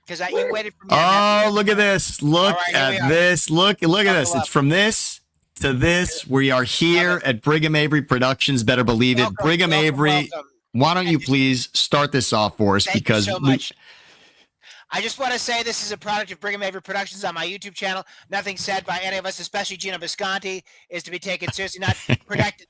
Because you waited for me. Oh, look at this. Look right, at this. Look at this. Up. It's from this to this. We are here at Brigham Avery Productions. Better believe it. Brigham Avery, why don't you please start this off for us? Thank you so much. I just want to say this is a product of Brigham Avery Productions on my YouTube channel. Nothing said by any of us, especially Geno Bisconte, is to be taken seriously.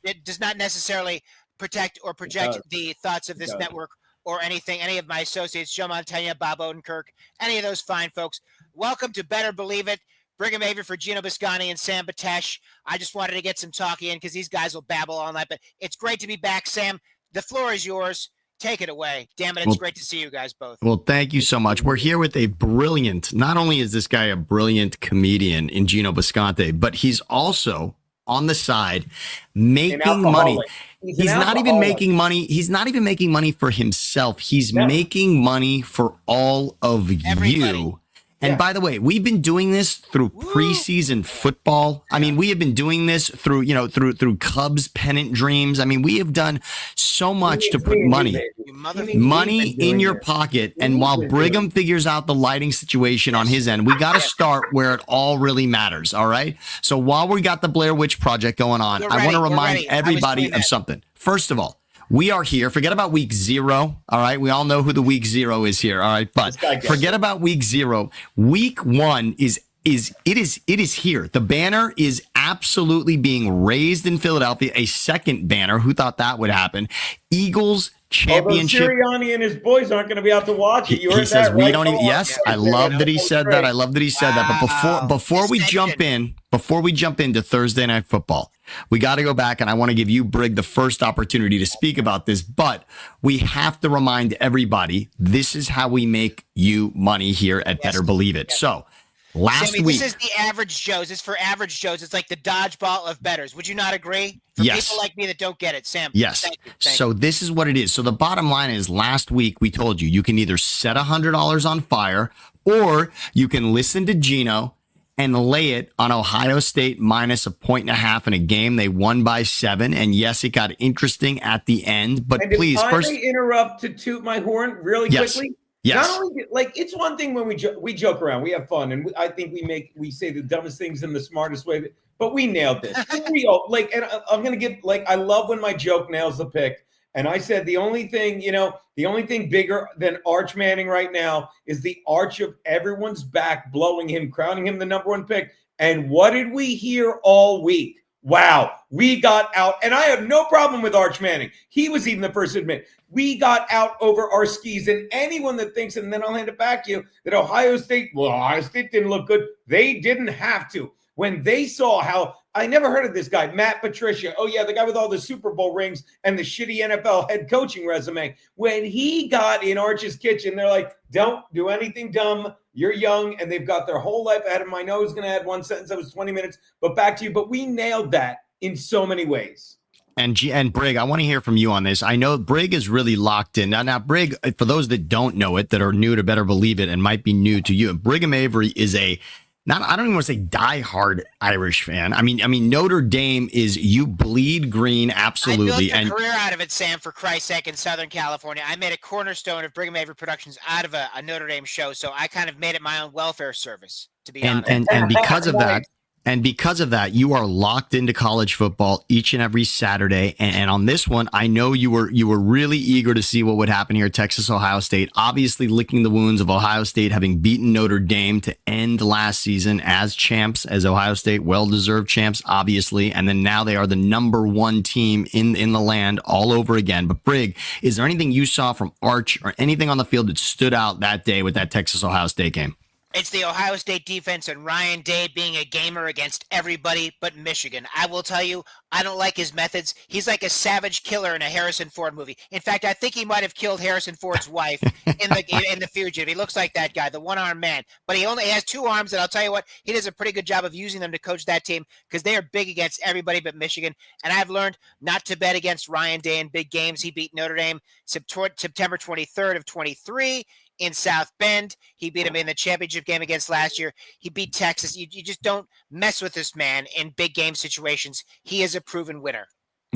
It does not necessarily protect or project the thoughts of this network or anything, any of my associates, Joe Montana, Bob Odenkirk, any of those fine folks. Welcome to Better Believe It. Brigham Avery for Geno Bisconte and Sam Betesh. I just wanted to get some talking in because these guys will babble all night, but it's great to be back, Sam. The floor is yours. Take it away. Damn it, it's great to see you guys both. Well, thank you so much. We're here with a brilliant, not only is this guy a brilliant comedian in Geno Bisconte, but he's also on the side making money. He's not even making money. He's not even making money for himself. He's making money for all of you. And by the way, we've been doing this through preseason football. I mean, we have been doing this through, through Cubs pennant dreams. I mean, we have done so much to put money in your pocket. And while Brigham figures out the lighting situation on his end, we got to start where it all really matters. All right. So while we got the Blair Witch Project going on, I want to remind everybody of something. First of all, we are here. Forget about week 0. All right. We all know who the week 0 is here. All right. But forget about week 0. Week 1 is here. The banner is absolutely being raised in Philadelphia. A second banner. Who thought that would happen? Eagles championship. Sirianni and his boys aren't going to be out to watch it. He says we don't even. Yes, I love that he said that. I love that he said that. But before we jump into Thursday Night Football, we got to go back, and I want to give you, Brig, the first opportunity to speak about this. But we have to remind everybody, this is how we make you money here at Better Believe It. So last week, this is the average Joes. It's for average Joes. It's like the dodgeball of bettors. Would you not agree? For people like me that don't get it, Sam. Yes. Thank you. So this is what it is. So the bottom line is, last week we told you can either set $100 on fire, or you can listen to Geno and lay it on Ohio State minus -1.5 in a game they won by 7. And yes, it got interesting at the end. But please, first, interrupt to toot my horn really quickly. Yes. Not only it's one thing when we joke around, we have fun, and I think we say the dumbest things in the smartest way. But we nailed this. And I'm gonna give I love when my joke nails the pick. And I said the only thing bigger than Arch Manning right now is the arch of everyone's back, blowing him, crowning him the #1 pick. And what did we hear all week? Wow, we got out. And I have no problem with Arch Manning. He was even the first to admit we got out over our skis. And anyone that thinks, and then I'll hand it back to you, that Ohio State didn't look good. They didn't have to. When they saw how, I never heard of this guy, Matt Patricia. Oh, yeah, the guy with all the Super Bowl rings and the shitty NFL head coaching resume. When he got in Arch's kitchen, they're like, don't do anything dumb. You're young, and they've got their whole life ahead of them. I know I was going to add one sentence. That was 20 minutes. But back to you. But we nailed that in so many ways. And Brig, I want to hear from you on this. I know Brig is really locked in. Now, Brig, for those that don't know it, that are new to Better Believe It and might be new to you, Brigham Avery is I don't even want to say diehard Irish fan. I mean, Notre Dame is, you bleed green, absolutely. I built a career out of it, Sam, for Christ's sake, in Southern California. I made a cornerstone of Brigham Avery Productions out of a Notre Dame show, so I kind of made it my own welfare service, to be honest. And because of that, And because of that, you are locked into college football each and every Saturday. And on this one, I know you were really eager to see what would happen here at Texas, Ohio State, obviously licking the wounds of Ohio State having beaten Notre Dame to end last season as champs, as Ohio State, well-deserved champs, obviously. And then now they are the number one team in the land all over again. But Brig, is there anything you saw from Arch or anything on the field that stood out that day with that Texas, Ohio State game? It's the Ohio State defense and Ryan Day being a gamer against everybody but Michigan. I will tell you, I don't like his methods. He's like a savage killer in a Harrison Ford movie. In fact, I think he might have killed Harrison Ford's wife in the Fugitive. He looks like that guy, the one-armed man. But he only has two arms, and I'll tell you what, he does a pretty good job of using them to coach that team because they are big against everybody but Michigan. And I've learned not to bet against Ryan Day in big games. He beat Notre Dame September 23rd of 23. In South Bend. He beat him in the championship game against last year. He beat Texas. You just don't mess with this man in big game situations. He is a proven winner.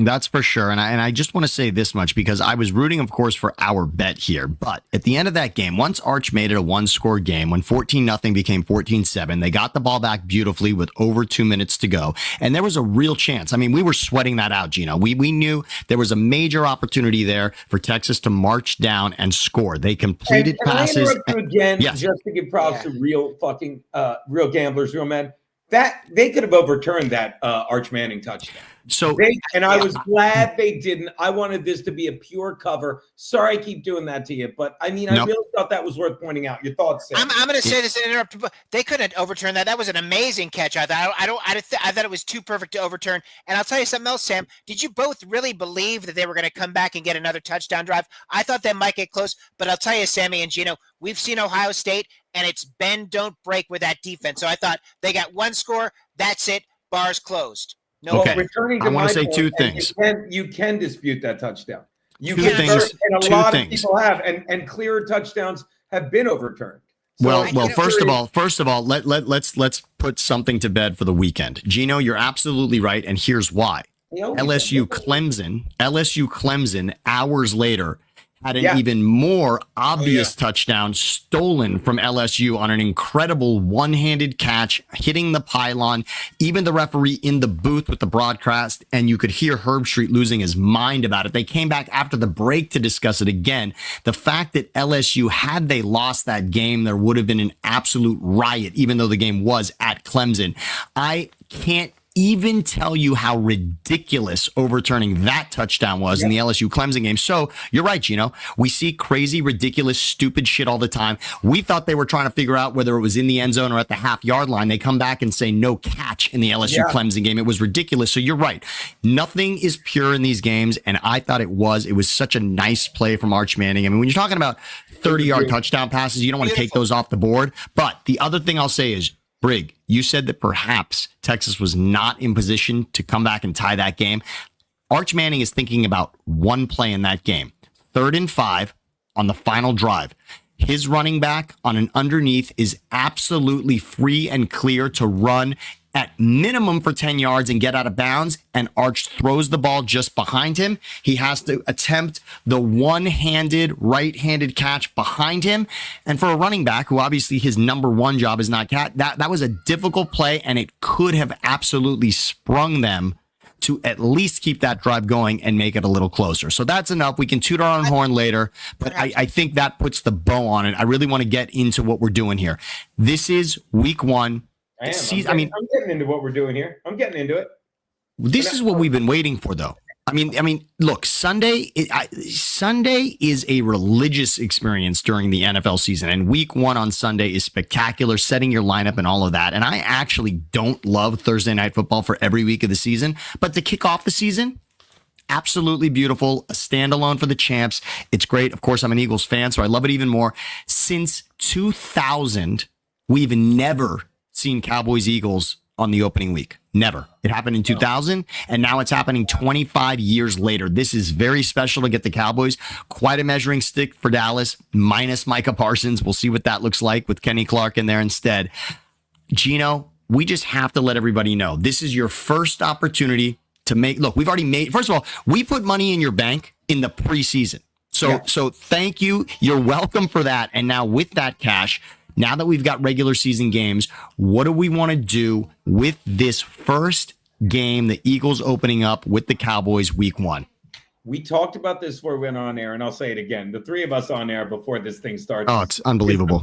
That's for sure. And I just want to say this much because I was rooting, of course, for our bet here. But at the end of that game, once Arch made it a one-score game, when 14-0 became 14-7, they got the ball back beautifully with over 2 minutes to go. And there was a real chance. I mean, we were sweating that out, Geno. We knew there was a major opportunity there for Texas to march down and score. They completed passes. I interrupt you again, yes. just to give props to real fucking real gamblers, real men. That they could have overturned that Arch Manning touchdown. So I was glad they didn't. I wanted this to be a pure cover. Sorry, I keep doing that to you, but I mean, I really thought that was worth pointing out. Your thoughts, Sam? I'm going to say this and interrupt. They couldn't overturn that. That was an amazing catch. I thought. I thought it was too perfect to overturn. And I'll tell you something else, Sam. Did you both really believe that they were going to come back and get another touchdown drive? I thought they might get close, but I'll tell you, Sammy and Geno, we've seen Ohio State, and it's bend don't break with that defense. So I thought they got one score. That's it. Bars closed. No, okay. I want to say two things. You can dispute that touchdown. You two can, things, and a lot of people have, and clearer touchdowns have been overturned. So well, first of all, let's put something to bed for the weekend. Geno, you're absolutely right, and here's why. LSU Clemson hours later had an even more obvious touchdown stolen from LSU on an incredible one-handed catch, hitting the pylon. Even the referee in the booth with the broadcast, and you could hear Herb Street losing his mind about it. They came back after the break to discuss it again. The fact that LSU, had they lost that game, there would have been an absolute riot, even though the game was at Clemson. I can't even tell you how ridiculous overturning that touchdown was in the LSU Clemson game. So you're right, Geno. We see crazy, ridiculous, stupid shit all the time. We thought they were trying to figure out whether it was in the end zone or at the half-yard line. They come back and say no catch in the LSU Clemson game. It was ridiculous. So you're right. Nothing is pure in these games, and I thought it was. It was such a nice play from Arch Manning. I mean, when you're talking about 30-yard touchdown passes, you don't want to take those off the board. But the other thing I'll say is, Brig, you said that perhaps Texas was not in position to come back and tie that game. Arch Manning is thinking about one play in that game. 3rd and 5 on the final drive. His running back on an underneath is absolutely free and clear to run at minimum for 10 yards and get out of bounds, and Arch throws the ball just behind him. He has to attempt the one-handed, right-handed catch behind him. And for a running back, who obviously his number one job is not catch, that was a difficult play, and it could have absolutely sprung them to at least keep that drive going and make it a little closer. So that's enough. We can toot our own horn later, but I think that puts the bow on it. I really want to get into what we're doing here. This is week 1. I'm getting into what we're doing here. I'm getting into it. This is what we've been waiting for, though. I mean, look, Sunday is a religious experience during the NFL season, and week 1 on Sunday is spectacular, setting your lineup and all of that. And I actually don't love Thursday night football for every week of the season, but to kick off the season, absolutely beautiful, a standalone for the champs. It's great. Of course, I'm an Eagles fan, so I love it even more. Since 2000, we've never seen Cowboys-Eagles on the opening week. Never. It happened in 2000, and now it's happening 25 years later. This is very special to get the Cowboys. Quite a measuring stick for Dallas, minus Micah Parsons. We'll see what that looks like with Kenny Clark in there instead. Geno, we just have to let everybody know, this is your first opportunity to make, look, we've already made, first of all, we put money in your bank in the preseason. So thank you. You're welcome for that. And now with that cash, now that we've got regular season games, what do we want to do with this first game, the Eagles opening up with the Cowboys week 1? We talked about this before we went on air, and I'll say it again. The 3 of us on air before this thing starts. Oh, it's unbelievable.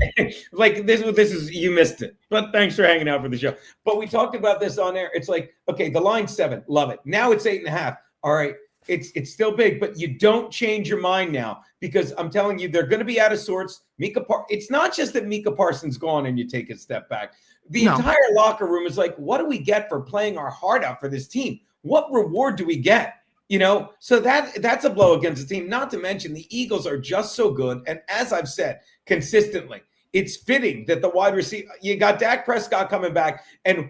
Like this is, you missed it. But thanks for hanging out for the show. But we talked about this on air. It's like, okay, the line's 7. Love it. Now it's 8.5. All right. It's still big, but you don't change your mind now, because I'm telling you, they're going to be out of sorts. It's not just that Micah Parsons gone and you take a step back. The entire locker room is like, what do we get for playing our heart out for this team? What reward do we get? So that's a blow against the team. Not to mention the Eagles are just so good. And as I've said consistently, it's fitting that the wide receiver, you got Dak Prescott coming back, and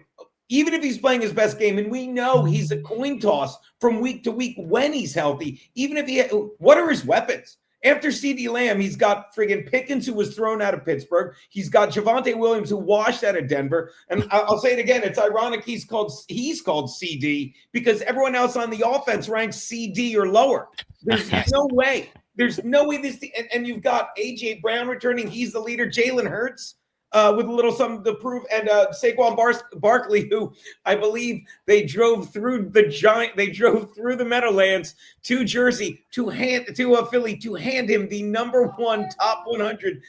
even if he's playing his best game, and we know he's a coin toss from week to week when he's healthy, even if what are his weapons? After CeeDee Lamb, he's got friggin' Pickens, who was thrown out of Pittsburgh. He's got Javonte Williams, who washed out of Denver. And I'll say it again. It's ironic he's called CD because everyone else on the offense ranks CD or lower. There's no way. There's no way this – and you've got A.J. Brown returning. He's the leader. Jalen Hurts. With a little something to prove, and Saquon Barkley, who I believe they drove through the Meadowlands to Jersey to Philly to hand him the #1 top 100.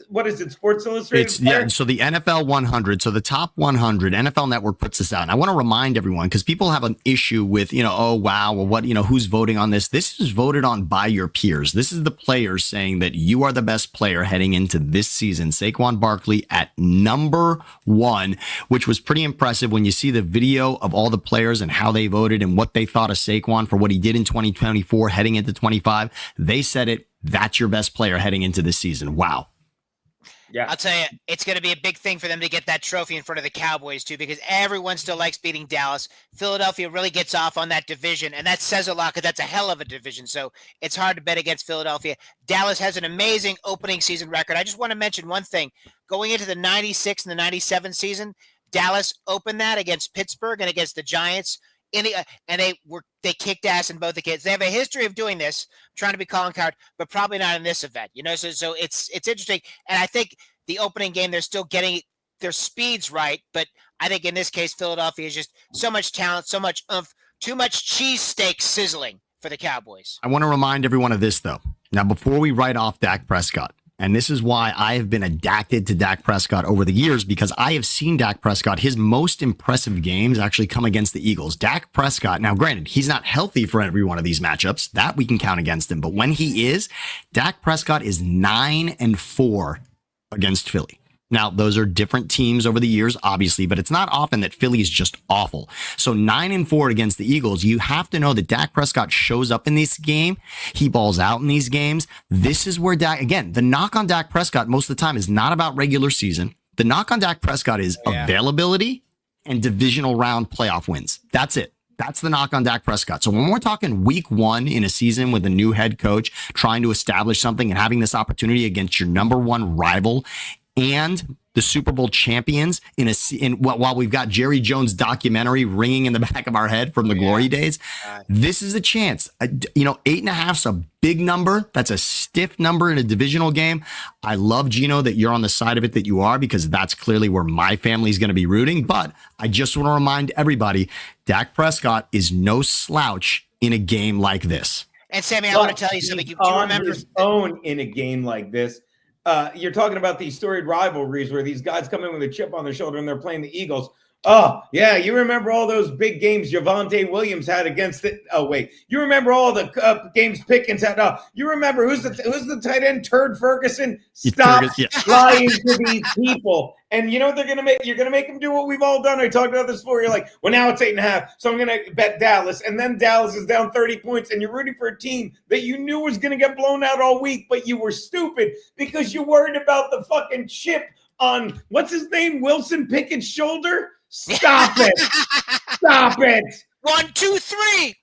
What is it? Sports Illustrated. So the NFL 100. So the top 100. NFL Network puts this out. And I want to remind everyone because people have an issue with oh wow, well what who's voting on this? This is voted on by your peers. This is the players saying that you are the best player heading into this season. Saquon Barkley at #1, which was pretty impressive when you see the video of all the players and how they voted and what they thought of Saquon for what he did in 2024 heading into 25. They said it. That's your best player heading into this season. Wow. Yeah, I'll tell you, it's going to be a big thing for them to get that trophy in front of the Cowboys, too, because everyone still likes beating Dallas. Philadelphia really gets off on that division, and that says a lot because that's a hell of a division, so it's hard to bet against Philadelphia. Dallas has an amazing opening season record. I just want to mention one thing. Going into the 96 and the 97 season, Dallas opened that against Pittsburgh and against the Giants. And they kicked ass in both the kids. They have a history of doing this. I'm trying to be calling card, but probably not in this event. So it's interesting. And I think the opening game they're still getting their speeds right, but I think in this case Philadelphia is just so much talent, so much oomph, too much cheesesteak sizzling for the Cowboys. I want to remind everyone of this though. Now before we write off Dak Prescott. And this is why I have been adapted to Dak Prescott over the years, because I have seen Dak Prescott, his most impressive games actually come against the Eagles. Dak Prescott, now granted, he's not healthy for every one of these matchups. That we can count against him. But when he is, Dak Prescott is 9-4 against Philly. Now, those are different teams over the years, obviously, but it's not often that Philly is just awful. So 9-4 against the Eagles, you have to know that Dak Prescott shows up in this game. He balls out in these games. This is where again, the knock on Dak Prescott most of the time is not about regular season. The knock on Dak Prescott is availability and divisional round playoff wins. That's it. That's the knock on Dak Prescott. So when we're talking week 1 in a season with a new head coach trying to establish something and having this opportunity against your #1 rival, and the Super Bowl champions while we've got Jerry Jones' documentary ringing in the back of our head from the glory days, this is a chance. 8.5 is a big number. That's a stiff number in a divisional game. I love, Geno, that you're on the side of it that you are, because that's clearly where my family is going to be rooting. But I just want to remind everybody, Dak Prescott is no slouch in a game like this. And Sammy, I want to tell you something. Do you remember his own in a game like this? You're talking about these storied rivalries where these guys come in with a chip on their shoulder and they're playing the Eagles. Oh, yeah, you remember all those big games Javonte Williams had against it. Oh, wait. You remember all the games Pickens had. You remember who's the tight end? Turd Ferguson? Stop lying to these people. And you know what they're going to make? You're going to make them do what we've all done. I talked about this before. You're like, well, now it's 8.5, so I'm going to bet Dallas. And then Dallas is down 30 points, and you're rooting for a team that you knew was going to get blown out all week, but you were stupid because you worried about the fucking chip on, what's his name, Wilson Pickett's shoulder? Stop it. Stop it. 1, 2, 3.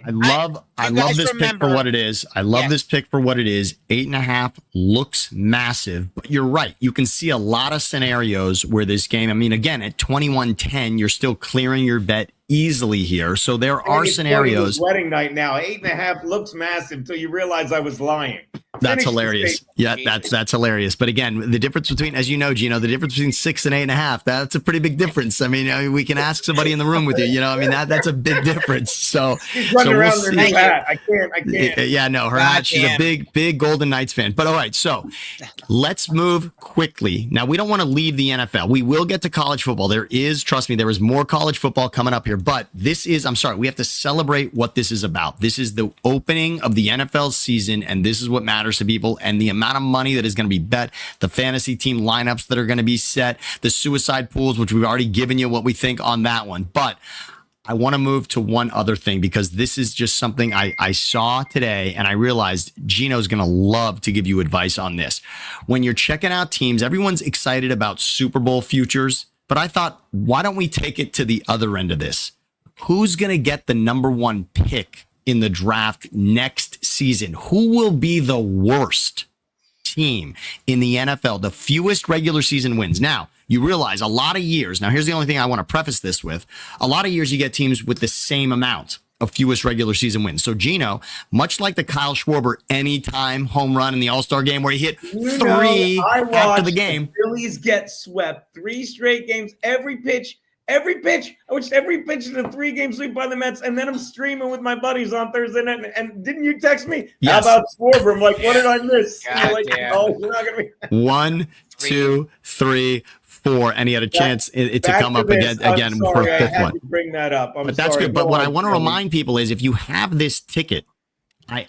I love this pick for what it is. I love this pick for what it is. 8.5 looks massive, but you're right. You can see a lot of scenarios where this game, I mean, again, at 21-10, you're still clearing your bet easily here. So there are scenarios. Wedding night now. 8.5 looks massive until you realize I was lying. That's hilarious. Yeah, that's hilarious. But again, the difference between, as you know, Geno, the difference between 6 and 8.5, that's a pretty big difference. I mean, we can ask somebody in the room with you. That's a big difference. So, she's running around with her new hat. I can't. Yeah, no, her hat. She's a big Golden Knights fan. But all right, so let's move quickly. Now, we don't want to leave the NFL. We will get to college football. Trust me, there is more college football coming up here. But we have to celebrate what this is about. This is the opening of the NFL season, and this is what matters to people, and the amount of money that is going to be bet, the fantasy team lineups that are going to be set, the suicide pools, which we've already given you what we think on that one. But I want to move to one other thing, because this is just something I saw today, and I realized Geno's going to love to give you advice on this. When you're checking out teams, everyone's excited about Super Bowl futures, but I thought, why don't we take it to the other end of this? Who's going to get the #1 pick in the draft next season. Who will be the worst team in the NFL, the fewest regular season wins? Now, you realize a lot of years, now here's the only thing I want to preface this with, a lot of years you get teams with the same amount of fewest regular season wins. So Geno, much like the Kyle Schwarber anytime home run in the All-Star game where he hit three after the game. The Phillies get swept 3 straight games, every pitch. I watched every pitch in a 3-game sweep by the Mets, and then I'm streaming with my buddies on Thursday night. And didn't you text me? Yes. How about Schwarber? I'm like, what did I miss? God Like, damn. oh, you're not gonna be 1, 2, 3, 4, and he had a chance to come up again for a fifth one. To bring that up. But that's good. But what I want to remind people is if you have this ticket, I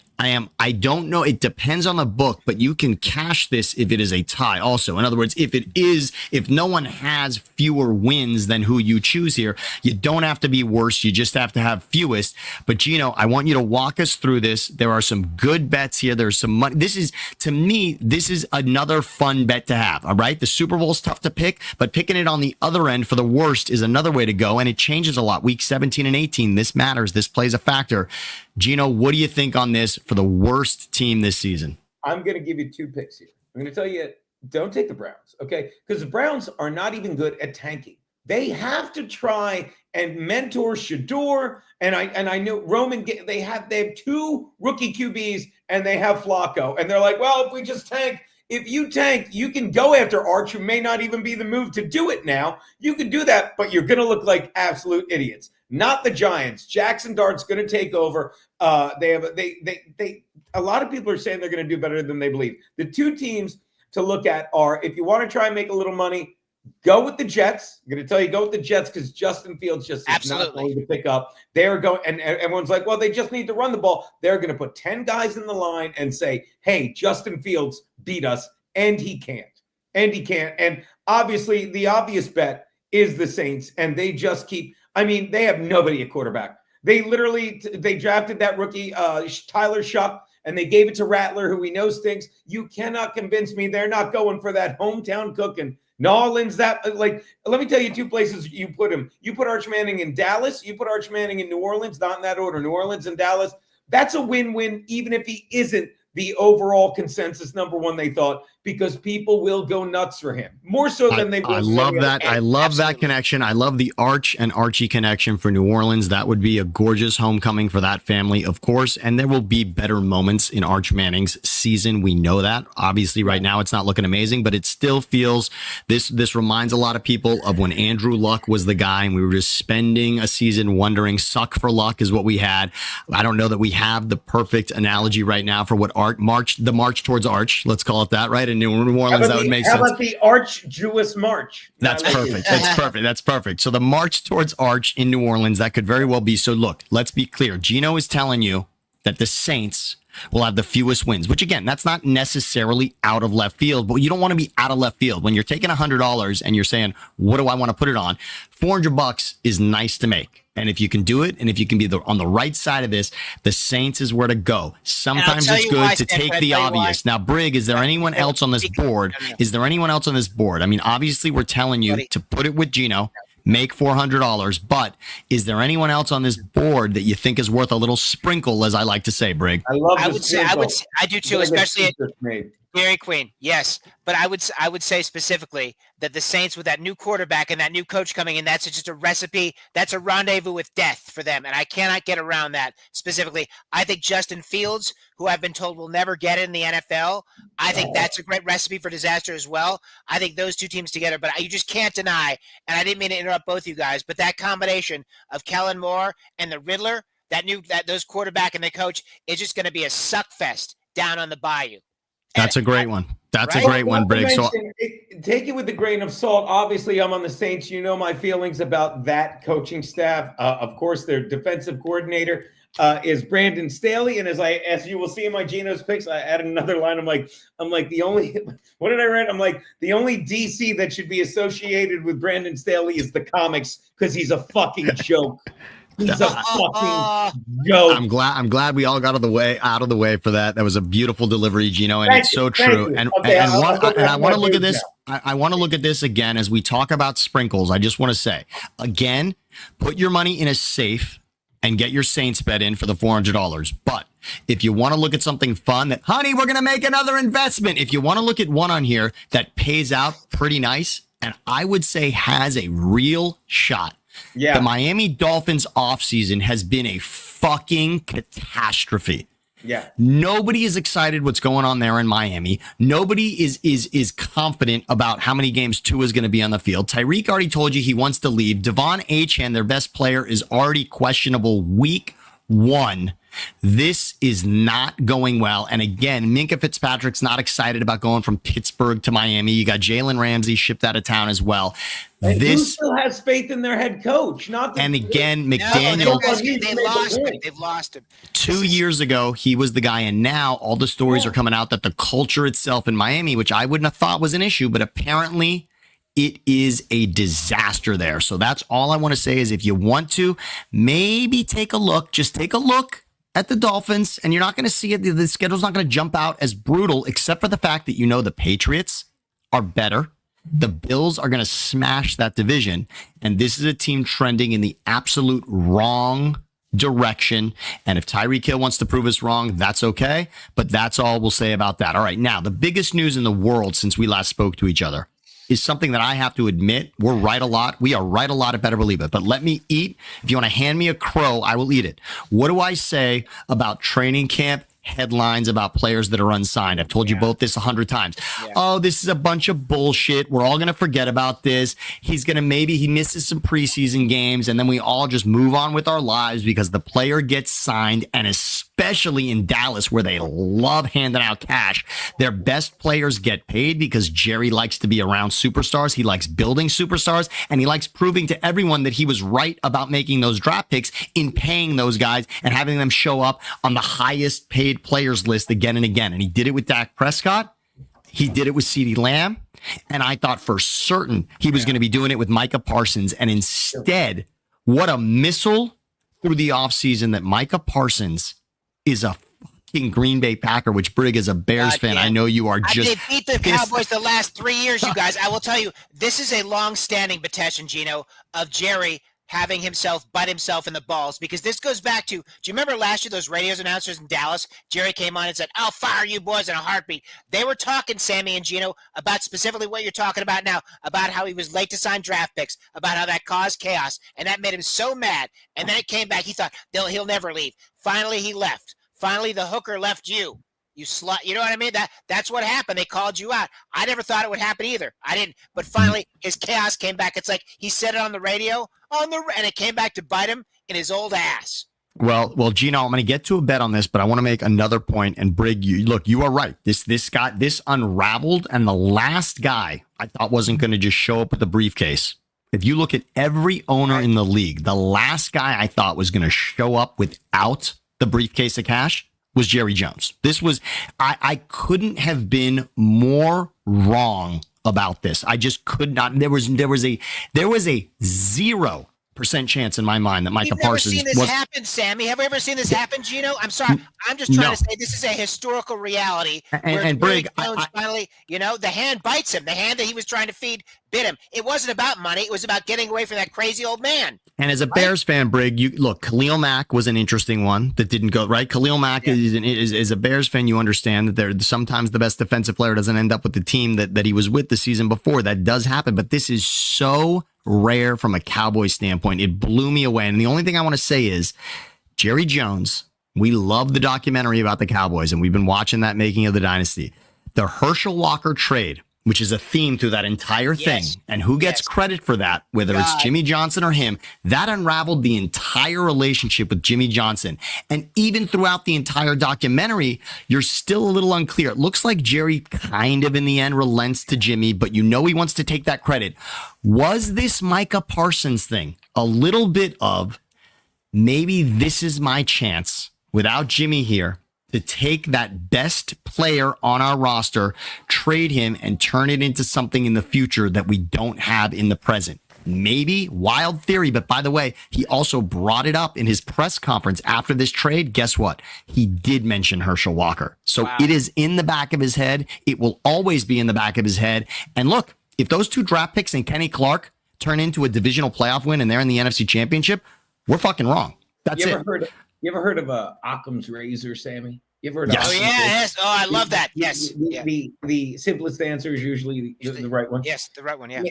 don't know. It depends on the book, but you can cash this if it is a tie also. In other words, if no one has fewer wins than who you choose here, you don't have to be worse. You just have to have fewest. But Geno, I want you to walk us through this. There are some good bets here. There's some money. To me, this is another fun bet to have. All right. The Super Bowl's tough to pick, but picking it on the other end for the worst is another way to go. And it changes a lot. Week 17 and 18. This matters. This plays a factor. Geno, what do you think on this for the worst team this season? I'm going to give you 2 picks here. I'm going to tell you, don't take the Browns, okay? Because the Browns are not even good at tanking. They have to try and mentor Shador, and I know Roman. They have 2 rookie QBs, and they have Flacco, and they're like, well, if we just tank. If you tank, you can go after Arch, who may not even be the move to do it now. You can do that, but you're going to look like absolute idiots. Not the Giants. Jackson Dart's going to take over. A lot of people are saying they're going to do better than they believe. The 2 teams to look at are, if you want to try and make a little money, go with the Jets. I'm going to tell you, go with the Jets because Justin Fields just is not going to pick up. They're going, and everyone's like, well, they just need to run the ball. They're going to put 10 guys in the line and say, hey, Justin Fields beat us, and he can't. And obviously, the obvious bet is the Saints, and they just keep. I mean, they have nobody at quarterback. They drafted that rookie, Tyler Shuck, and they gave it to Rattler, who we know stinks. You cannot convince me they're not going for that hometown cooking. New Orleans, let me tell you 2 places you put him. You put Arch Manning in Dallas. You put Arch Manning in New Orleans, not in that order. New Orleans and Dallas. That's a win-win, even if he isn't the overall consensus number 1 they thought, because people will go nuts for him more so than they will. I love that. I love that connection. I love the Arch and Archie connection for New Orleans. That would be a gorgeous homecoming for that family, of course. And there will be better moments in Arch Manning's season. We know that. Obviously, right now it's not looking amazing, but it still feels this reminds a lot of people of when Andrew Luck was the guy, and we were just spending a season wondering. Suck for luck is what we had. I don't know that we have the perfect analogy right now for what the march towards Arch. Let's call it that, right? In New Orleans, that would make sense. How about the Arch-Jewish March? That's perfect. That's perfect. That's perfect. So the march towards Arch in New Orleans, that could very well be. So look, let's be clear. Geno is telling you that the Saints will have the fewest wins, which again, that's not necessarily out of left field, but you don't want to be out of left field. When you're taking $100 and you're saying, what do I want to put it on? $400 is nice to make. And if you can do it, and if you can be on the right side of this, the Saints is where to go. Sometimes it's good to take the obvious. Now, Brig, is there anyone else on this board? Is there anyone else on this board? I mean, obviously, we're telling you to put it with Geno, make $400, but is there anyone else on this board that you think is worth a little sprinkle, as I like to say, Brig? I do too, especially at Dairy Queen. Yes, but I would say specifically that the Saints, with that new quarterback and that new coach coming in, that's just a recipe. That's a rendezvous with death for them, and I cannot get around that. Specifically, I think Justin Fields, who I've been told will never get it in the NFL, I think that's a great recipe for disaster as well. I think those 2 teams together, but you just can't deny, and I didn't mean to interrupt both you guys, but that combination of Kellen Moore and the Riddler, those quarterback and the coach, is just going to be a suck fest down on the bayou. That's a great one. That's a great one, Brig. So take it with a grain of salt. Obviously, I'm on the Saints. You know my feelings about that coaching staff. Of course, their defensive coordinator is Brandon Staley, and as you will see in my Geno's picks, I added another line. I'm like the only. What did I write? I'm like, the only DC that should be associated with Brandon Staley is the comics, because he's a fucking joke. He's a fucking joke. I'm glad we all got out of the way for that. That was a beautiful delivery, Geno, and it's so true. And I want to look at this. I want to look at this again as we talk about sprinkles. I just want to say again, put your money in a safe and get your Saints bet in for the $400. But if you want to look at something fun that, honey, we're going to make another investment. If you want to look at one on here that pays out pretty nice, and I would say has a real shot. Yeah. The Miami Dolphins offseason has been a fucking catastrophe. Yeah. Nobody is excited what's going on there in Miami. Nobody is confident about how many games Tua is going to be on the field. Tyreek already told you he wants to leave. Devon Achane, their best player, is already questionable week 1. This is not going well. And again, Minkah Fitzpatrick's not excited about going from Pittsburgh to Miami. You got Jalen Ramsey shipped out of town as well. And who still has faith in their head coach? And again, McDaniel. They've lost him. 2 years ago, he was the guy, and now all the stories are coming out that the culture itself in Miami, which I wouldn't have thought was an issue, but apparently it is a disaster there. So that's all I want to say is if you want to, maybe take a look, just take a look at the Dolphins, and you're not going to see it. The schedule's not going to jump out as brutal, except for the fact that the Patriots are better. The Bills are going to smash that division, and this is a team trending in the absolute wrong direction. And if Tyreek Hill wants to prove us wrong, that's okay. But that's all we'll say about that. All right, now the biggest news in the world since we last spoke to each other is something that I have to admit, we're right a lot. We are right a lot at Better Believe It. But let me eat. If you want to hand me a crow, I will eat it. What do I say about training camp headlines about players that are unsigned? I've told you both this 100 times. Yeah. Oh, this is a bunch of bullshit. We're all going to forget about this. Maybe he misses some preseason games, and then we all just move on with our lives because the player gets signed, and especially in Dallas, where they love handing out cash, their best players get paid because Jerry likes to be around superstars. He likes building superstars, and he likes proving to everyone that he was right about making those draft picks in paying those guys and having them show up on the highest paid players list again and again. And he did it with Dak Prescott. He did it with CeeDee Lamb. And I thought for certain he was going to be doing it with Micah Parsons. And instead, what a missile through the offseason that Micah Parsons is a fucking Green Bay Packer, which Brig is a Bears fan. I know you are just. They beat the Cowboys the last 3 years, you guys. I will tell you, this is a long-standing Betesh and Geno of Jerry having himself bite himself in the balls, because this goes back to, do you remember last year those radio announcers in Dallas? Jerry came on and said, I'll fire you boys in a heartbeat. They were talking, Sammy and Geno, about specifically what you're talking about now, about how he was late to sign draft picks, about how that caused chaos, and that made him so mad. And then it came back. He thought he'll never leave. Finally, he left. Finally, the hooker left you. You slut. You know what I mean? That's what happened. They called you out. I never thought it would happen either. I didn't. But finally, his chaos came back. It's like he said it on the radio, and it came back to bite him in his old ass. Well, Gino, I'm going to get to a bet on this, but I want to make another point. And Brig, you are right. This unraveled, and the last guy I thought wasn't going to just show up with a briefcase. If you look at every owner in the league, the last guy I thought was going to show up without the briefcase of cash was Jerry Jones. This was, I couldn't have been more wrong about this. I just could not. There was a 0% chance in my mind that Micah Parsons was. Have you ever seen this happen, Sammy? Have we ever seen this happen, Gino? I'm sorry. I'm just trying to say this is a historical reality. And Brig, finally, the hand bites him. The hand that he was trying to feed bit him. It wasn't about money. It was about getting away from that crazy old man. And as a Bears fan, Brig, Khalil Mack was an interesting one that didn't go right. Khalil Mack is a Bears fan. You understand that sometimes the best defensive player doesn't end up with the team that he was with the season before. That does happen, but this is so rare from a Cowboy standpoint. It blew me away. And the only thing I want to say is Jerry Jones. We love the documentary about the Cowboys, and we've been watching that making of the dynasty. The Herschel Walker trade, which is a theme through that entire thing. And who gets credit for that, whether it's Jimmy Johnson or him, that unraveled the entire relationship with Jimmy Johnson. And even throughout the entire documentary, you're still a little unclear. It looks like Jerry kind of in the end relents to Jimmy, but he wants to take that credit. Was this Micah Parsons thing a little bit of, maybe this is my chance without Jimmy here to take that best player on our roster, trade him, and turn it into something in the future that we don't have in the present? Maybe, wild theory, but by the way, he also brought it up in his press conference after this trade. Guess what? He did mention Herschel Walker. So It is in the back of his head. It will always be in the back of his head. And look, if those 2 draft picks and Kenny Clark turn into a divisional playoff win and they're in the NFC Championship, we're fucking wrong. That's it. You ever heard of Occam's razor, Sammy? You ever heard of Oh, Occam's yes. Oh, I love that. Yes. The simplest answer is usually the right one. Yes, the right one, yeah.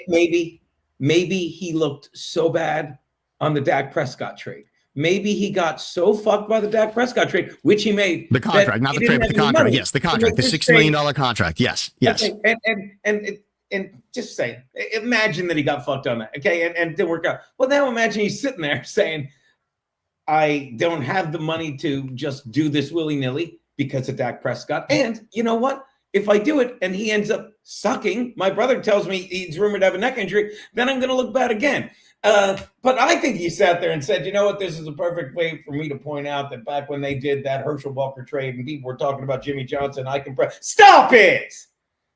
Maybe he looked so bad on the Dak Prescott trade. Maybe he got so fucked by the Dak Prescott trade, which he made. The contract, not the trade, but the contract. Yes, the contract, the $6 million contract. Yes. Okay, and just say, imagine that he got fucked on that. Okay, and didn't work out. Well, now imagine he's sitting there saying, I don't have the money to just do this willy-nilly because of Dak Prescott. And you know what? If I do it and he ends up sucking, my brother tells me he's rumored to have a neck injury, then I'm going to look bad again. But I think he sat there and said, you know what? This is a perfect way for me to point out that back when they did that Herschel Walker trade and people were talking about Jimmy Johnson, stop it!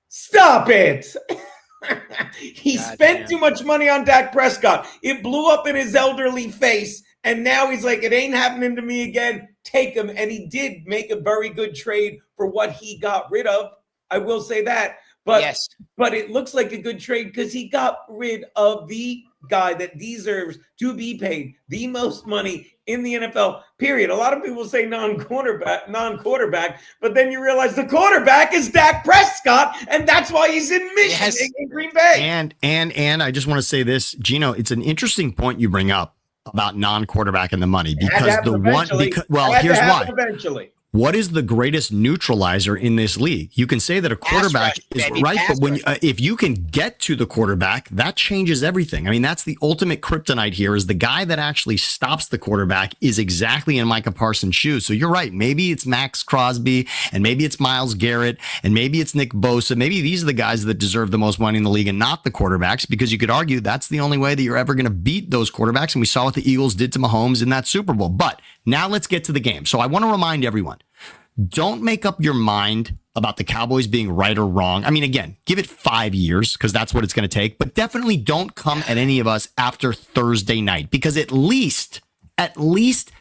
Stop it! He spent too much money on Dak Prescott. It blew up in his elderly face. And now he's like, it ain't happening to me again. Take him. And he did make a very good trade for what he got rid of. I will say that. But it looks like a good trade because he got rid of the guy that deserves to be paid the most money in the NFL, period. A lot of people say non-quarterback, but then you realize the quarterback is Dak Prescott, and that's why he's in Michigan, in Green Bay. And I just want to say this, Geno, it's an interesting point you bring up about non-quarterback and the money because here's why. Eventually. What is the greatest neutralizer in this league? You can say that a quarterback is right, but if you can get to the quarterback, that changes everything. I mean, that's the ultimate kryptonite here is the guy that actually stops the quarterback is exactly in Micah Parsons' shoes. So you're right. Maybe it's Max Crosby and maybe it's Myles Garrett and maybe it's Nick Bosa. Maybe these are the guys that deserve the most money in the league and not the quarterbacks because you could argue that's the only way that you're ever going to beat those quarterbacks. And we saw what the Eagles did to Mahomes in that Super Bowl. But now let's get to the game. So I want to remind everyone, don't make up your mind about the Cowboys being right or wrong. I mean, again, give it 5 years because that's what it's going to take. But definitely don't come at any of us after Thursday night because at least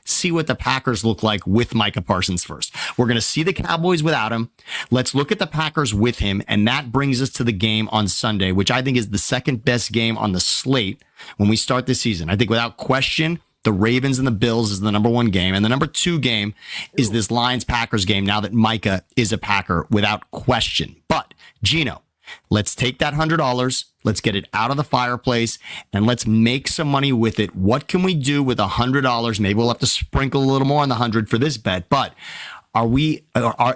see what the Packers look like with Micah Parsons first. We're going to see the Cowboys without him. Let's look at the Packers with him. And that brings us to the game on Sunday, which I think is the second best game on the slate when we start the season. I think without question, the Ravens and the Bills is the number one game. And the number two game is this Lions-Packers game now that Micah is a Packer without question. But, Geno, let's take that $100. Let's get it out of the fireplace and let's make some money with it. What can we do with $100? Maybe we'll have to sprinkle a little more on the 100 for this bet. But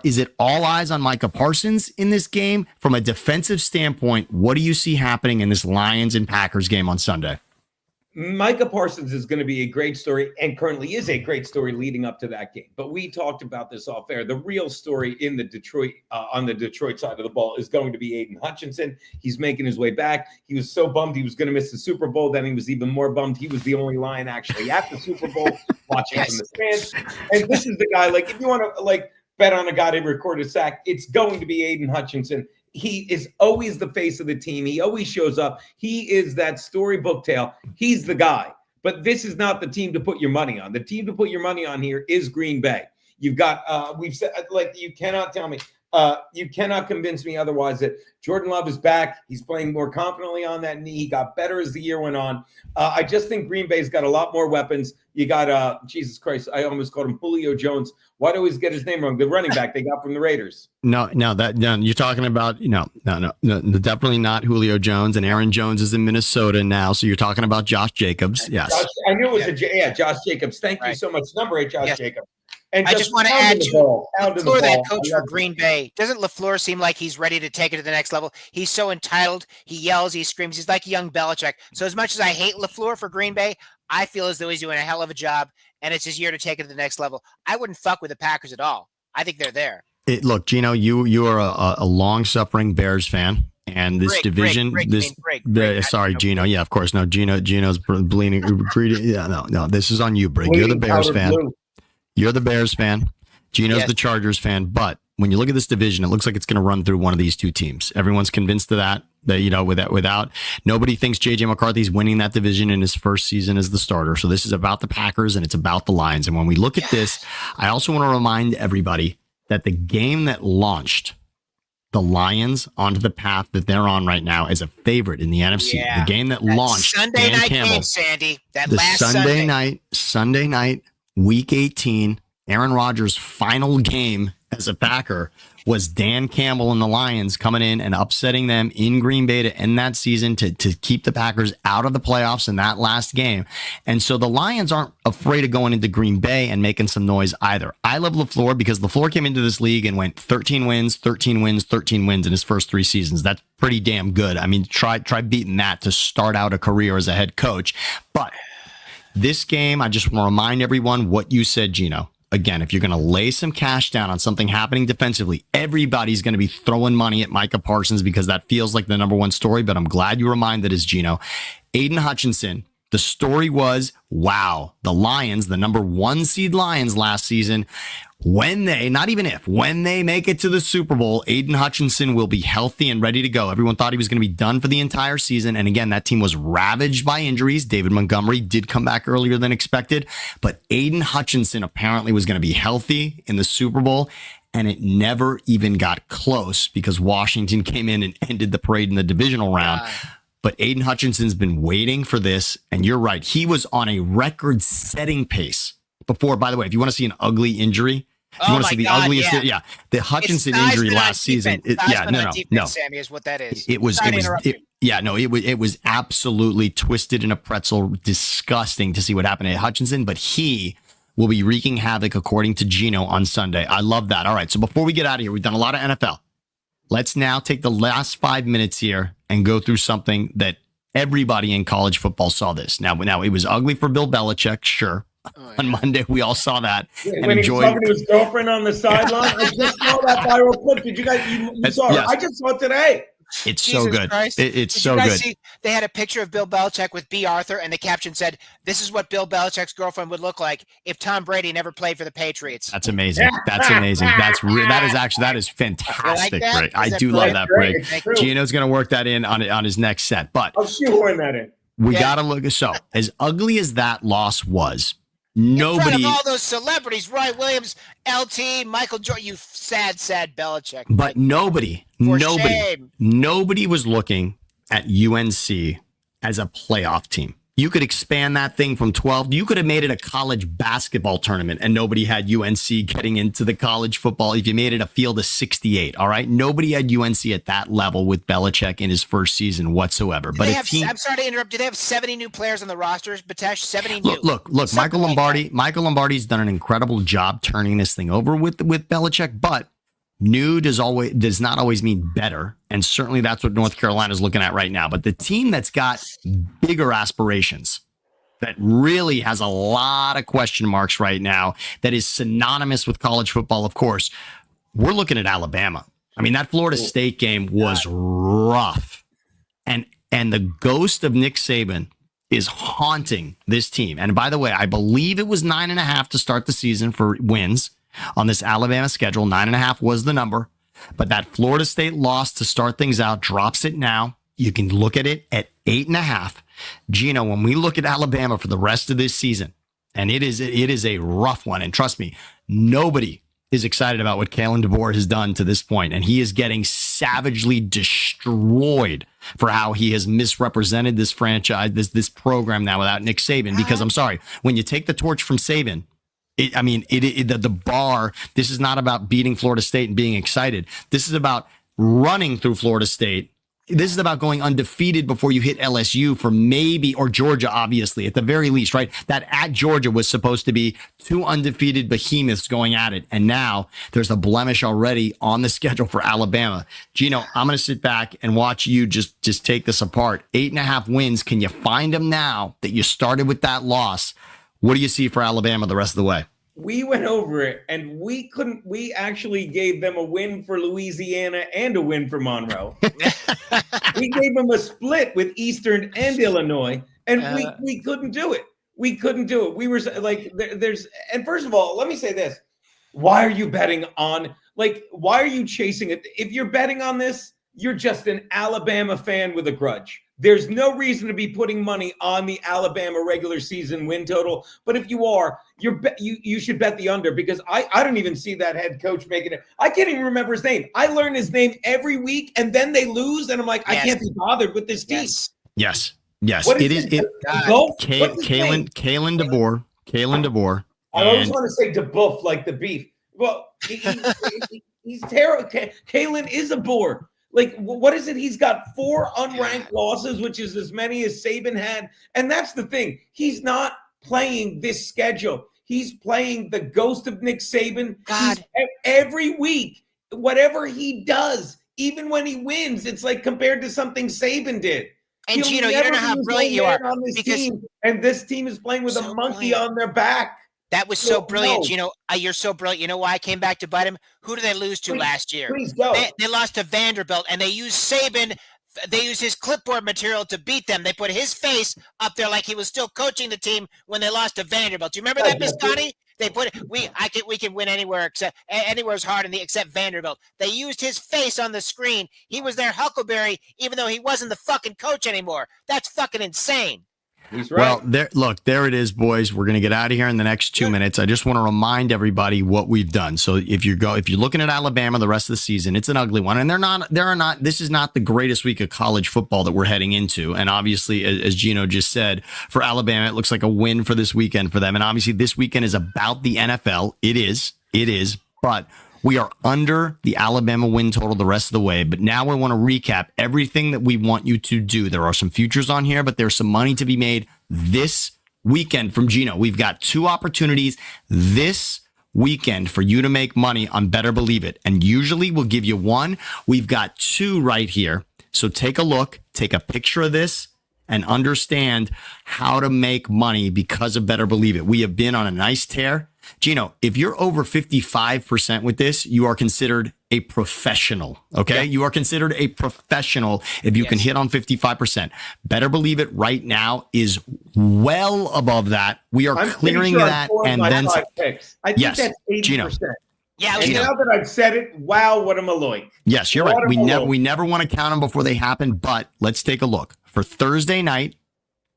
is it all eyes on Micah Parsons in this game? From a defensive standpoint, what do you see happening in this Lions and Packers game on Sunday? Micah Parsons is going to be a great story and currently is a great story leading up to that game. But we talked about this off air. The real story in the Detroit on the Detroit side of the ball is going to be Aiden Hutchinson. He's making his way back. He was so bummed he was going to miss the Super Bowl. Then he was even more bummed. He was the only Lion actually at the Super Bowl watching from the stands. And this is the guy, like, if you want to bet on a guy to record a sack, it's going to be Aiden Hutchinson. He is always the face of the team. He always shows up. He is that storybook tale. He's the guy. But this is not the team to put your money on. The team to put your money on here is Green Bay. You've got, we've said, you cannot tell me, you cannot convince me otherwise that Jordan Love is back. He's playing more confidently on that knee. He got better as the year went on. I just think Green Bay's got a lot more weapons. You got, Jesus Christ, I almost called him Julio Jones. Why do I always get his name wrong? The running back they got from the Raiders. No, you're talking about, no, definitely not Julio Jones. And Aaron Jones is in Minnesota now. So you're talking about Josh Jacobs. Yes. I knew it was Josh Jacobs. Thank you so much. Number 8, Josh Jacobs. And I just want to add to LaFleur, that coach for Green Bay. Doesn't LaFleur seem like he's ready to take it to the next level? He's so entitled. He yells, he screams. He's like young Belichick. So as much as I hate LaFleur for Green Bay, I feel as though he's doing a hell of a job, and it's his year to take it to the next level. I wouldn't fuck with the Packers at all. I think they're there. Look, Geno, you are a long-suffering Bears fan. And this division, sorry, Geno. Yeah, of course. No, Geno's bleeding. Yeah, no. This is on you, Brig. You're the Bears fan. You're the Bears fan. Geno's the Chargers fan. But when you look at this division, it looks like it's going to run through one of these two teams. Everyone's convinced of that. Without nobody thinks JJ McCarthy's winning that division in his first season as the starter. So this is about the Packers and it's about the Lions. And when we look at this, I also want to remind everybody that the game that launched the Lions onto the path that they're on right now as a favorite in the NFC. The game that launched Sunday Dan night Campbell, game, Sandy. Sunday night Week 18, Aaron Rodgers' final game as a Packer was Dan Campbell and the Lions coming in and upsetting them in Green Bay to end that season to keep the Packers out of the playoffs in that last game. And so the Lions aren't afraid of going into Green Bay and making some noise either. I love LaFleur because LaFleur came into this league and went 13 wins, 13 wins, 13 wins in his first 3 seasons. That's pretty damn good. I mean, try beating that to start out a career as a head coach. But this game, I just want to remind everyone what you said, Geno. Again, if you're going to lay some cash down on something happening defensively, everybody's going to be throwing money at Micah Parsons because that feels like the number one story, but I'm glad you reminded us, Geno. Aiden Hutchinson, the story was, wow, the Lions, the number 1 seed Lions last season, when they make it to the Super Bowl, Aiden Hutchinson will be healthy and ready to go. Everyone thought he was going to be done for the entire season. And again, that team was ravaged by injuries. David Montgomery did come back earlier than expected, but Aiden Hutchinson apparently was going to be healthy in the Super Bowl. And it never even got close because Washington came in and ended the parade in the divisional round. But Aiden Hutchinson's been waiting for this. And you're right. He was on a record-setting pace before. By the way, if you want to see an ugly injury, if you want to see the ugliest, the Hutchinson injury last season. No, Sammy, is what that is. It was absolutely twisted in a pretzel, disgusting to see what happened to Hutchinson. But he will be wreaking havoc, according to Geno, on Sunday. I love that. All right, so before we get out of here, we've done a lot of NFL. Let's now take the last 5 minutes here and go through something that everybody in college football saw this. Now it was ugly for Bill Belichick, sure. On Monday, we all saw that. And when he was talking to his girlfriend on the sideline, I just saw that viral clip. Did you guys? You saw it? I just saw it today. It's Jesus so good. Christ. It's so good. See, they had a picture of Bill Belichick with B. Arthur, and the caption said, "This is what Bill Belichick's girlfriend would look like if Tom Brady never played for the Patriots." That's amazing. That's amazing. That is fantastic. That? Brig. I do love that, Brig. Gino's going to work that in on his next set, but I'll shoehorn that in. We got to look. So as ugly as that loss was. Nobody, in front of all those celebrities, Roy Williams, LT, Michael Jordan, you sad Belichick. But nobody was looking at UNC as a playoff team. You could expand that thing from 12. You could have made it a college basketball tournament and nobody had UNC getting into the college football. If you made it a field of 68, all right? Nobody had UNC at that level with Belichick in his first season whatsoever. But I'm sorry to interrupt. Do they have 70 new players on the rosters, Betesh? 70 new. Look, Michael Lombardi's done an incredible job turning this thing over with Belichick, but new does not always mean better. And certainly that's what North Carolina is looking at right now. But the team that's got bigger aspirations, that really has a lot of question marks right now, that is synonymous with college football, of course, we're looking at Alabama. I mean, that Florida State game was rough. And the ghost of Nick Saban is haunting this team. And by the way, I believe it was 9.5 to start the season for wins. On this Alabama schedule, 9.5 was the number, but that Florida State loss to start things out drops it now. You can look at it at 8.5. Geno, when we look at Alabama for the rest of this season, and it is a rough one, and trust me, nobody is excited about what Kalen DeBoer has done to this point, and he is getting savagely destroyed for how he has misrepresented this franchise, this program now without Nick Saban. Because I'm sorry, when you take the torch from Saban, the bar, this is not about beating Florida State and being excited. This is about running through Florida State. This is about going undefeated before you hit LSU or Georgia, obviously, at the very least, right? That at Georgia was supposed to be 2 undefeated behemoths going at it. And now there's a blemish already on the schedule for Alabama. Geno, I'm going to sit back and watch you just take this apart. 8.5 wins. Can you find them now that you started with that loss? What do you see for Alabama the rest of the way? We went over it, and we actually gave them a win for Louisiana and a win for Monroe. We gave them a split with Eastern and Illinois, and we couldn't do it. We couldn't do it. We were like, and first of all, let me say this. Why are you betting on, why are you chasing it? If you're betting on this, you're just an Alabama fan with a grudge. There's no reason to be putting money on the Alabama regular season win total. But if you are, you should bet the under, because I don't even see that head coach making it. I can't even remember his name. I learn his name every week, and then they lose, and I'm like, yes. I can't be bothered with this team. Yes. Kalen DeBoer. I always want to say DeBuff like the beef. Well, he's terrible. Kalen is a bore. Like, what is it? He's got 4 unranked losses, which is as many as Saban had. And that's the thing. He's not playing this schedule. He's playing the ghost of Nick Saban. God. Every week, whatever he does, even when he wins, it's like compared to something Saban did. And Geno, you don't know how brilliant you are. On this team, and this team is playing with a monkey on their back. That was so brilliant, Geno. You're so brilliant. You know why I came back to bite him? Who did they lose to last year? Please go. They lost to Vanderbilt, and they used Saban. They used his clipboard material to beat them. They put his face up there like he was still coaching the team when they lost to Vanderbilt. Do you remember that, Bisconte? They put we can win anywhere anywhere's hard except Vanderbilt. They used his face on the screen. He was their Huckleberry, even though he wasn't the fucking coach anymore. That's fucking insane. He's right. Well, there it is, boys. We're going to get out of here in the next 2 minutes. I just want to remind everybody what we've done. So if you're looking at Alabama the rest of the season, it's an ugly one. And this is not the greatest week of college football that we're heading into. And obviously, as Geno just said, for Alabama, it looks like a win for this weekend for them. And obviously, this weekend is about the NFL. It is. But we are under the Alabama win total the rest of the way. But now we want to recap everything that we want you to do. There are some futures on here, but there's some money to be made this weekend from Geno. We've got 2 opportunities this weekend for you to make money on Better Believe It. And usually we'll give you 1. We've got 2 right here. So take a look, take a picture of this, and understand how to make money because of Better Believe It. We have been on a nice tear. Geno, if you're over 55% with this, you are considered a professional. Okay. Yeah. You are considered a professional if you can hit on 55%. Better Believe It right now is well above that. We are clearing that. And then I think that's 80%. Geno. Yeah, and now that I've said it, wow, what a maloik. Yes, you're right. We never want to count them before they happen, but let's take a look. For Thursday night,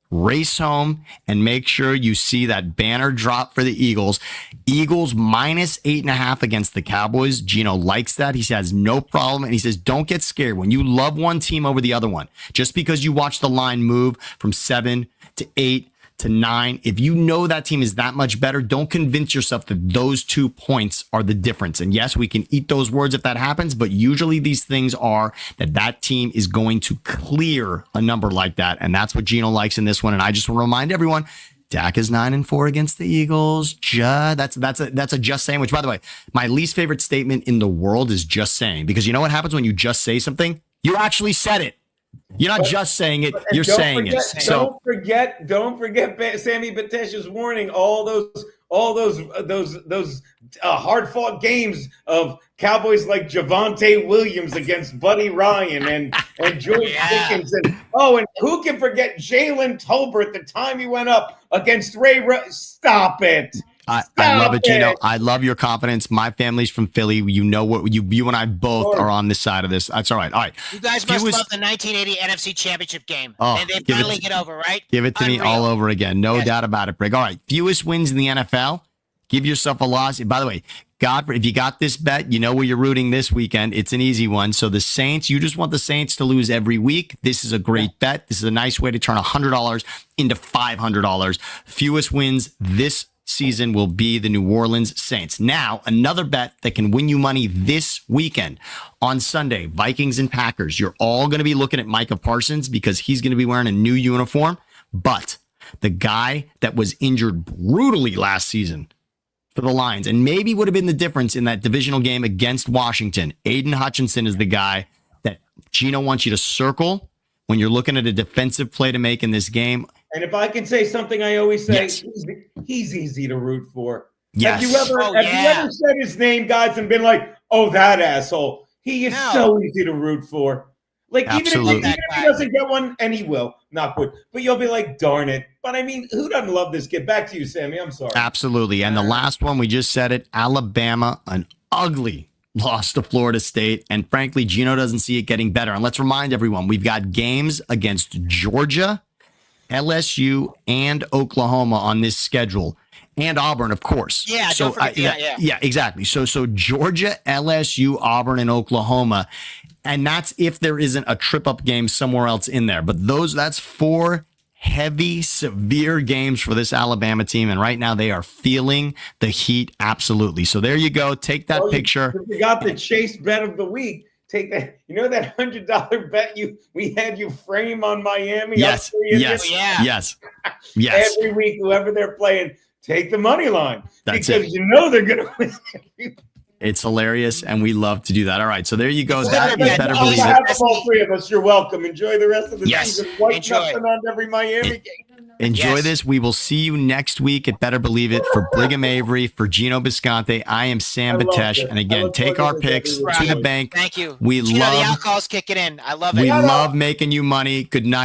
race home and make sure you see that banner drop for the Eagles. Eagles minus 8.5 against the Cowboys. Geno likes that. He has no problem. And he says, don't get scared when you love one team over the other one. Just because you watch the line move from 7 to 8 to 9, if you know that team is that much better, don't convince yourself that those 2 points are the difference. And yes, we can eat those words if that happens, but usually these things are that team is going to clear a number like that. And that's what Geno likes in this one. And I just want to remind everyone, Dak is 9-4 against the Eagles. That's a just saying, which, by the way, my least favorite statement in the world is just saying, because you know what happens when you just say something? You actually said it. You're not just saying it, you're saying it. So don't forget Sammy Betesh's warning, all those hard-fought games of Cowboys like Javonte Williams against Buddy Ryan and George Pickens. And who can forget Jalen Tolbert the time he went up against Ray Stop it. I love it, Geno. I love your confidence. My family's from Philly. You know what? You and I both are on this side of this. That's all right. All right. You guys must love the 1980 NFC Championship game. And they finally get over, right? Give it to me all over again. No doubt about it, Brig. All right. Fewest wins in the NFL. Give yourself a loss. By the way, if you got this bet, you know where you're rooting this weekend. It's an easy one. So the Saints, you just want the Saints to lose every week. This is a great bet. This is a nice way to turn $100 into $500. Fewest wins this season will be the New Orleans Saints. Now, another bet that can win you money this weekend on Sunday, Vikings and Packers. You're all going to be looking at Micah Parsons because he's going to be wearing a new uniform. But the guy that was injured brutally last season for the Lions and maybe would have been the difference in that divisional game against Washington, Aiden Hutchinson is the guy that Geno wants you to circle when you're looking at a defensive play to make in this game. And if I can say something I always say, he's easy to root for. Yes. Have you ever said his name, guys, and been like, oh, that asshole? He is so easy to root for. Like, even if he doesn't get one, and he will, not good, but you'll be like, darn it. But I mean, who doesn't love this kid? Back to you, Sammy. I'm sorry. Absolutely. And the last one, we just said it, Alabama, an ugly loss to Florida State. And frankly, Geno doesn't see it getting better. And let's remind everyone, we've got games against Georgia, LSU, and Oklahoma on this schedule, and Auburn, of course. Yeah, so don't forget, yeah, exactly. So Georgia, LSU, Auburn, and Oklahoma, and that's if there isn't a trip-up game somewhere else in there. But that's 4 heavy, severe games for this Alabama team. And right now they are feeling the heat. Absolutely. So there you go. Take that picture. You got the Chase bet of the week. Take that. You know that $100 bet we had you frame on Miami? Yes. Yes. Yeah. Yes. Yes. Every week, whoever they're playing, take the money line. That's because it. you know they're going to win. It's hilarious, and we love to do that. All right, so there you go. That you better On believe behalf it. of all three of us, you're welcome. Enjoy the rest of the season. Wipe Enjoy. nothing on every Miami game. Enjoy this. We will see you next week at Better Believe It. For Brigham Avery, for Geno Bisconte, I am Sam Betesh. And again, take our picks to the bank. Thank you. We Gino, love the alcohol's kicking in. I love it. We love making you money. Good night.